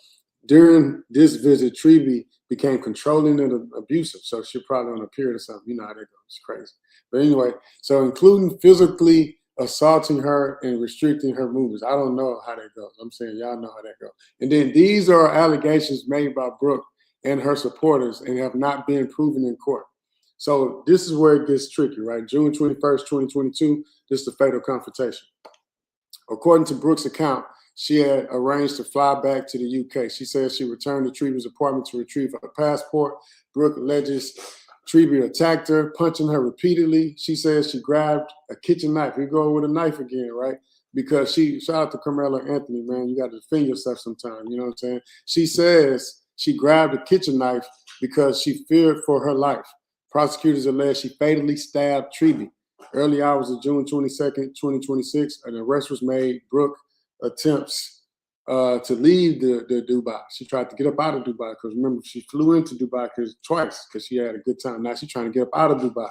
during this visit, Treby became controlling and abusive. So she's probably on a period or something. You know how that goes. It's crazy. But anyway, so including physically assaulting her and restricting her movements. I don't know how that goes. I'm saying y'all know how that goes. And then these are allegations made by Brooke and her supporters and have not been proven in court. So this is where it gets tricky, right? June 21st, 2022, this is the fatal confrontation. According to Brooke's account, she had arranged to fly back to the UK. She says she returned to Treby's apartment to retrieve her passport. Brooke alleges Treby attacked her, punching her repeatedly. She says she grabbed a kitchen knife. We go with a knife again, right? Because shout out to Carmela Anthony, man. You got to defend yourself sometimes. You know what I'm saying? She says she grabbed a kitchen knife because she feared for her life. Prosecutors allege she fatally stabbed Treby. Early hours of June 22nd, 2026, an arrest was made. Brooke attempts to leave the Dubai. She tried to get up out of Dubai because remember, she flew into Dubai twice because she had a good time. Now she's trying to get up out of Dubai.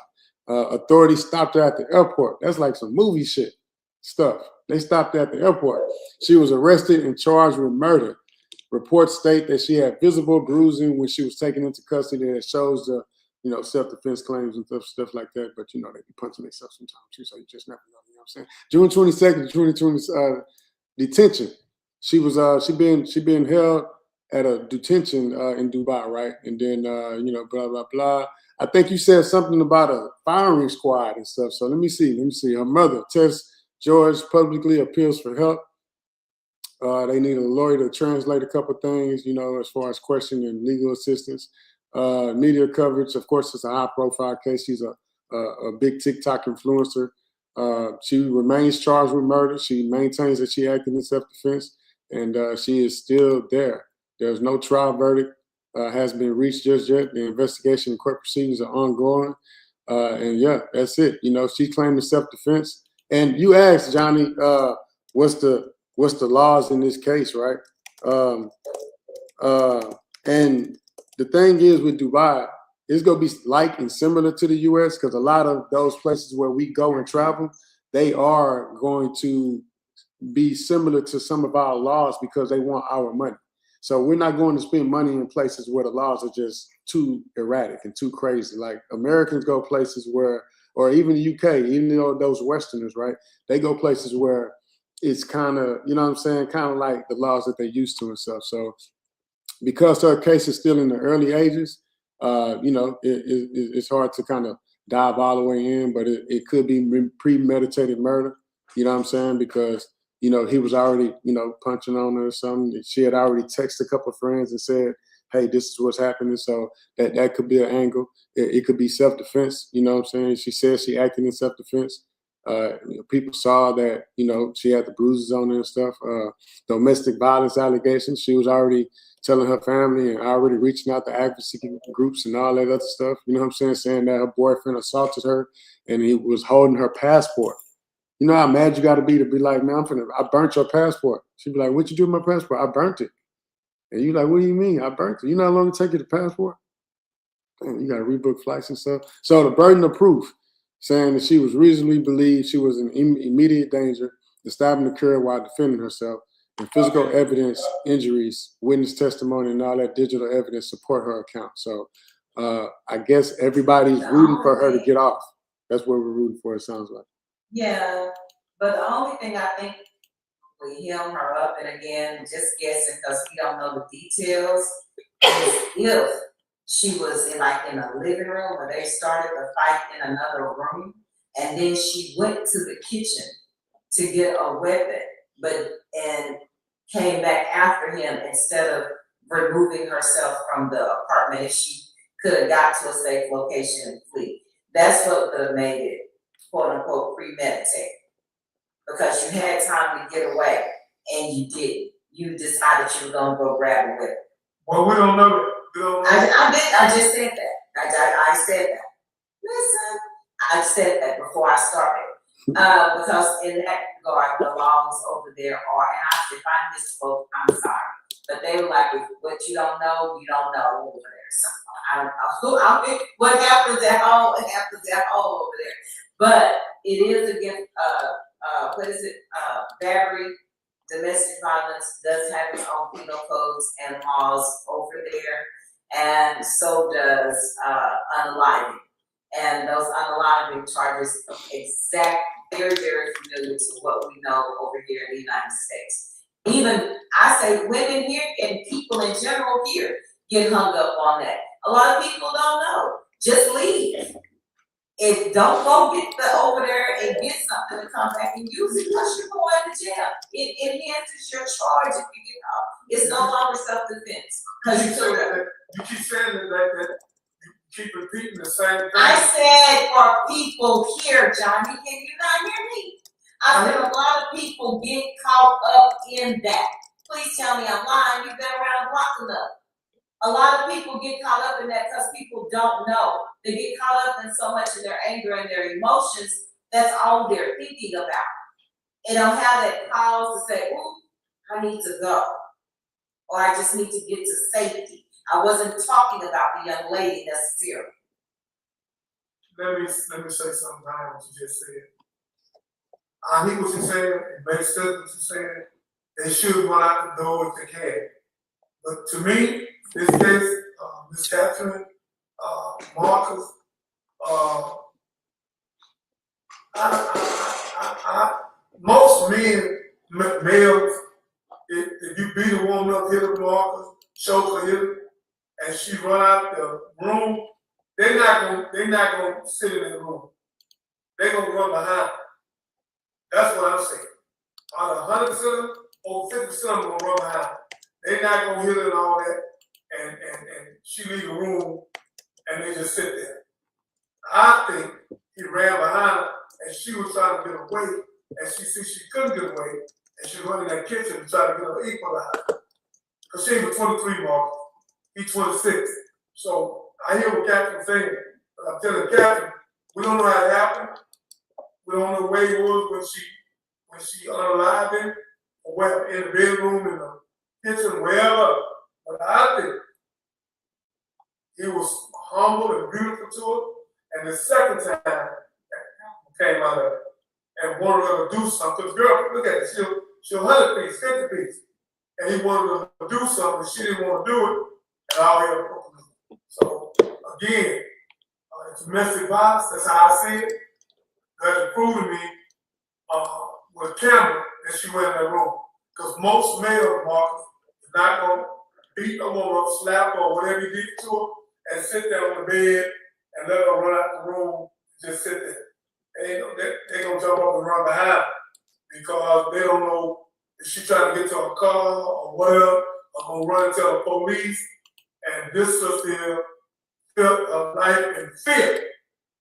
Authorities stopped her at the airport. That's like some movie shit stuff. They stopped her at the airport. She was arrested and charged with murder. Reports state that she had visible bruising when she was taken into custody that shows the self-defense claims and stuff like that. But, they be punching themselves sometimes too, so you just never know. You know what I'm saying? June 22nd, 2020, detention. She been held at a detention in Dubai, right? And then, blah, blah, blah. I think you said something about a firing squad and stuff. So let me see. Her mother, Tess George, publicly appeals for help. They need a lawyer to translate a couple things, as far as questioning and legal assistance. Media coverage, of course, it's a high-profile case. She's a big TikTok influencer. She remains charged with murder. She maintains that she acted in self-defense, and she is still there. There's no trial verdict has been reached just yet. The investigation and court proceedings are ongoing. And yeah, that's it. She's claiming self-defense. And you asked, Johnny, what's the laws in this case, right? And the thing is with Dubai, it's going to be like and similar to the U.S. because a lot of those places where we go and travel, they are going to be similar to some of our laws because they want our money. So we're not going to spend money in places where the laws are just too erratic and too crazy. Like Americans go places where, or even the UK, even though those Westerners, right, they go places where it's kind of, kind of like the laws that they're used to and stuff. So because her case is still in the early ages, it's hard to kind of dive all the way in, but it could be premeditated murder. You know what I'm saying? Because, he was already, punching on her or something. She had already texted a couple of friends and said, hey, this is what's happening. So that could be an angle. It could be self-defense. You know what I'm saying? She says she acted in self-defense. People saw that, she had the bruises on her and stuff. Domestic violence allegations. She was already telling her family and already reaching out to advocacy groups and all that other stuff. You know what I'm saying? Saying that her boyfriend assaulted her and he was holding her passport. You know how mad you got to be like, man, I burnt your passport. She'd be like, what you do with my passport? I burnt it. And you like, what do you mean? I burnt it. You know how long it take you the passport? Damn, you got to rebook flights and stuff. So the burden of proof, saying that she was reasonably believed she was in immediate danger, the stabbing occurred while defending herself, and physical evidence, injuries, witness testimony, and all that digital evidence support her account. So I guess everybody's rooting for her to get off. That's what we're rooting for, it sounds like. Yeah, but the only thing I think we hem her up, and again, just guessing because we don't know the details, is if she was in a living room where they started the fight in another room, and then she went to the kitchen to get a weapon, and came back after him instead of removing herself from the apartment if she could have got to a safe location and flee. That's what would have made it, quote unquote, premeditated. Because you had time to get away and you didn't. You decided you were gonna go grab a weapon. Well, we don't know that. We don't know. I just said that. I said that. Listen, I said that before I started. Because in that regard, the laws over there are, and if I misspoke, I'm sorry. But they were like, what you don't know over there. So I don't know. What happens at home, it happens at home over there. But it is against, battery, domestic violence does have its own penal codes and laws over there. And so does unaliving. And those unaliving charges very, very familiar to what we know over here in the United States. Even, I say women here and people in general here get hung up on that. A lot of people don't know. Just leave. Don't go get over there and get something and come back and use it because you're going to jail. It enhances your charge if you get out. It's no longer self-defense. You keep saying that. You keep repeating the same thing. I said for people here, Johnny, can you not hear me? I said a lot of people get caught up in that. Please tell me I'm lying. You've been around the block enough. A lot of people get caught up in that because people don't know. They get caught up in so much of their anger and their emotions, that's all they're thinking about. They don't have that pause to say, ooh, I need to go. Or I just need to get to safety. I wasn't talking about the young lady necessarily. Let me say something behind what you just said. I hear what you're saying, it makes sense what you're saying. They should run out the door if they can. But to me, this case, Ms. Catherine, Marcus, most males, if you beat a woman up, hit her, Marcus, choke her, hit her, and she run out the room, they're not gonna sit in that room. They're gonna run behind. That's what I'm saying. Out of 100% of them, over 50% of them gonna run behind. They're not gonna hit her and all that, and she leave the room, and they just sit there. I think he ran behind her, and she was trying to get away, and she see she couldn't get away, and she went in that kitchen to try to get her equalizer. Because she was 23, Mark. He's 26. So I hear what Catherine's saying, but I'm telling Catherine, we don't know how it happened. We don't know where he was when she unalived him, or where in the bedroom, in the kitchen, wherever. But I think he was humble and beautiful to her. And the second time that came out of it and wanted her to do something, because girl, look at it, she'll 100 piece, 50 piece. And he wanted her to do something, she didn't want to do it, and all he had to do. So again, it's domestic violence, that's how I see it. You have to prove to me with a camera that she went in that room. Because most male Marcus is not going to beat a woman up, slap her, or whatever you did to her, and sit there on the bed and let her run out the room, just sit there. They're going to jump up and run behind her because they don't know if she's trying to get to a car or whatever, or going to run and tell the police. And this sister felt a life in fear.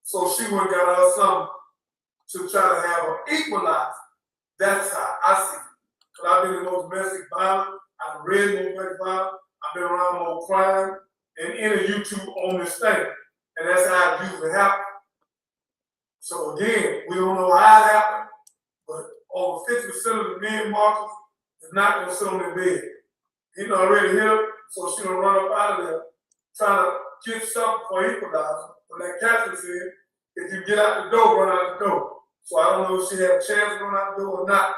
So she went and got her something to try to have an equalizer. That's how I see it. Because I've been in more domestic violence, I've read more domestic violence, I've been around more crime than any YouTube on this thing. And that's how it usually happens. So again, we don't know how it happened, but over 50% of the men markers is not going to sit on their bed. He done already hit her, so she gonna run up out of there trying to get something for equalizer. But like Catherine said, if you get out the door, run out the door. So I don't know if she had a chance to run out the door or not.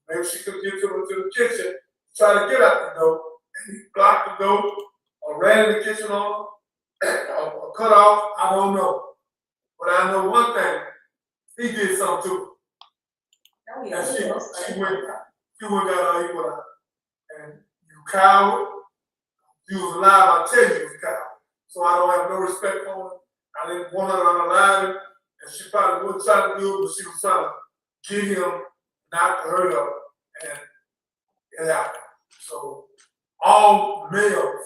Maybe she could get to the kitchen, try to get out the door, and he blocked the door, or ran in the kitchen on her, or cut off, I don't know. But I know one thing, he did something to her. No, And she yeah. went got her equalizer. And you coward, you was alive, I tell you, you was a coward. So I don't have no respect for her. I didn't want her to unalive him, and she probably wouldn't try to do it, but she was trying to get him not to hurt her, and it happened. So all males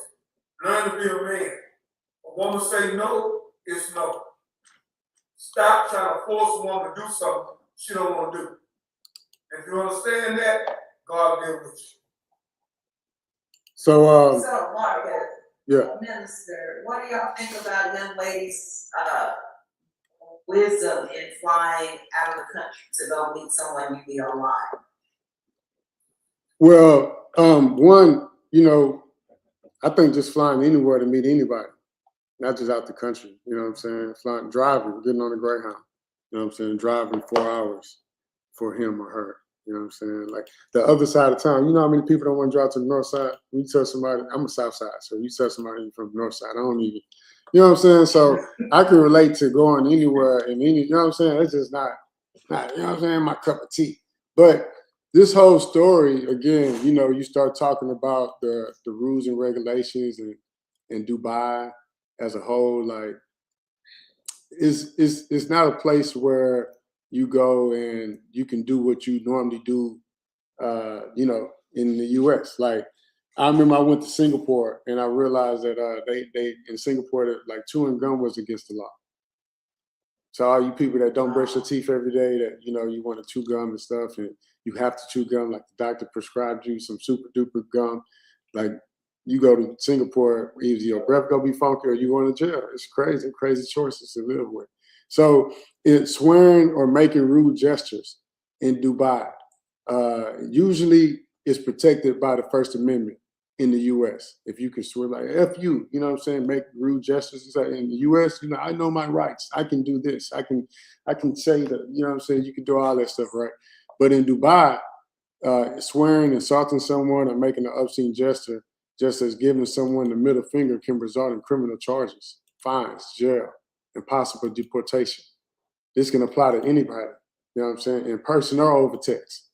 learn to be a man. A woman say no, it's no. Stop trying to force a woman to do something she don't want to do. If you understand that, God will deal with you. So, So, Marcus, yeah. Minister, what do y'all think about young ladies' wisdom in flying out of the country to go meet someone you meet online? Well, one, I think just flying anywhere to meet anybody, not just out the country. You know what I'm saying? Flying, driving, getting on a Greyhound. You know what I'm saying? Driving 4 hours for him or her. You know what I'm saying? Like the other side of town, you know how many people don't want to drive to the north side? You tell somebody, I'm a south side, so you tell somebody from the north side, I don't even, you know what I'm saying? So I can relate to going anywhere and you know what I'm saying? It's just not, you know what I'm saying, my cup of tea. But this whole story, again, you start talking about the rules and regulations and Dubai as a whole, like it's not a place where you go and you can do what you normally do, in the U.S. Like I remember I went to Singapore and I realized that they in Singapore that like chewing gum was against the law. So all you people that don't brush your teeth every day, that you want to chew gum and stuff, and you have to chew gum, like the doctor prescribed you some super duper gum, like you go to Singapore, either your breath gonna be funky or you going to jail. It's crazy choices to live with. So it's swearing or making rude gestures in Dubai usually is protected by the First Amendment in the U.S. If you can swear like F you, you know what I'm saying, make rude gestures. In the U.S., I know my rights. I can do this. I can say that, you know what I'm saying, you can do all that stuff, right? But in Dubai, swearing, insulting someone, or making an obscene gesture, just as giving someone the middle finger, can result in criminal charges, fines, jail, and possible deportation. This can apply to anybody, you know what I'm saying, in person or over text,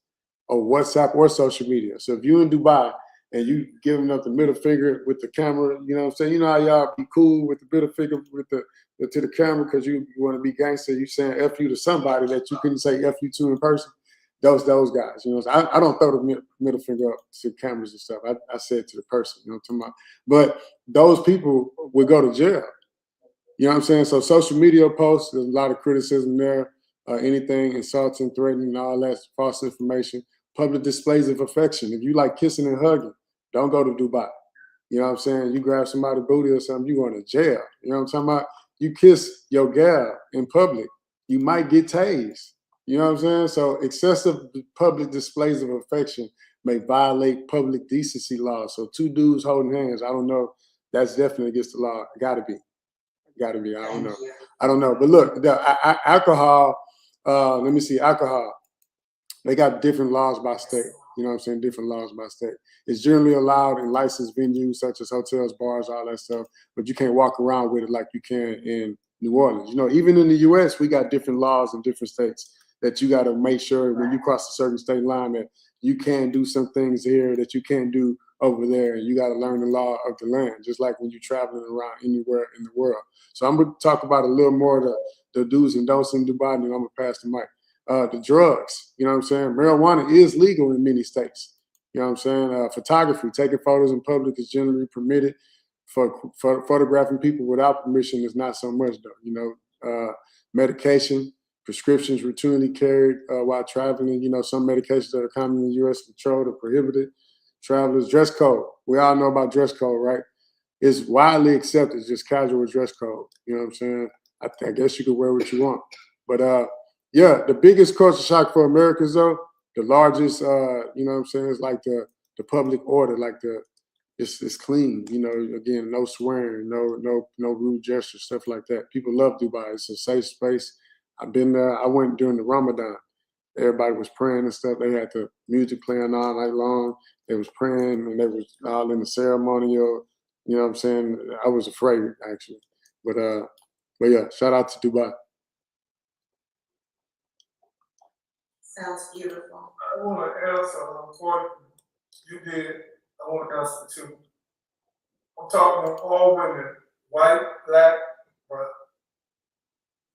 or WhatsApp or social media. So if you're in Dubai and you giving up the middle finger with the camera, you know what I'm saying, you know how y'all be cool with the middle finger with to the camera because you want to be gangster, you saying F you to somebody that you couldn't say F you to in person. Those guys, I don't throw the middle finger up to cameras and stuff. I say it to the person, what I'm talking about. But those people would go to jail. You know what I'm saying? So social media posts, there's a lot of criticism there. Anything insulting, threatening, all that false information. Public displays of affection. If you like kissing and hugging, don't go to Dubai. You know what I'm saying? You grab somebody's booty or something, you going to jail. You know what I'm talking about? You kiss your gal in public, you might get tased. You know what I'm saying? So excessive public displays of affection may violate public decency laws. So two dudes holding hands, I don't know. That's definitely against the law. Gotta be. I don't know. But look, alcohol, let me see, alcohol. They got different laws by state. You know what I'm saying? Different laws by state. It's generally allowed in licensed venues such as hotels, bars, all that stuff. But you can't walk around with it like you can in New Orleans. Even in the U.S., we got different laws in different states that you got to make sure when you cross a certain state line that you can do some things here that you can't do over there. And you got to learn the law of the land, just like when you're traveling around anywhere in the world. So I'm going to talk about a little more the do's and don'ts in Dubai, and then I'm going to pass the mic. The drugs, you know what I'm saying? Marijuana is legal in many states. You know what I'm saying? Photography, taking photos in public is generally permitted. For photographing people without permission is not so much, though. Medication, prescriptions routinely carried while traveling. You know, some medications that are common in the U.S. controlled or prohibited. Travelers, dress code. We all know about dress code, right? It's widely accepted, it's just casual dress code. You know what I'm saying? I guess you can wear what you want. But yeah, the biggest culture shock for Americans though, the largest, you know what I'm saying, is like the public order, like it's clean, you know, again, no swearing, no rude gestures, stuff like that. People love Dubai. It's a safe space. I've been there. I went during the Ramadan. Everybody was praying and stuff. They had the music playing all night long. They was praying and they was all in the ceremonial. You know what I'm saying? I was afraid actually. But yeah, shout out to Dubai. Sounds beautiful. I want to answer important. You did. I want to answer too. I'm talking to all women, white, black, brown.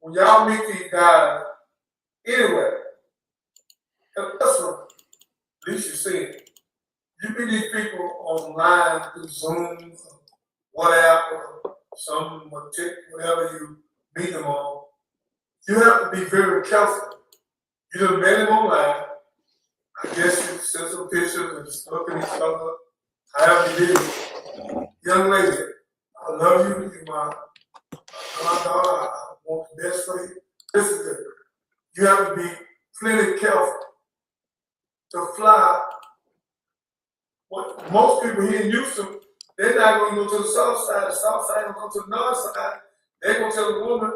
When y'all meet these guys anywhere, that's what at least you see it. You meet these people online through Zoom, WhatsApp, or some whatever you meet them on. You have to be very careful. You done met them online. I guess you sent some pictures and just look at each other. However you did it. Young lady, I love you. You're my daughter. I want the best for you. This is it. You have to be plenty careful to fly. What most people here in Houston, they're not going to go to the south side. The south side going to go to the north side. They're going to tell the woman,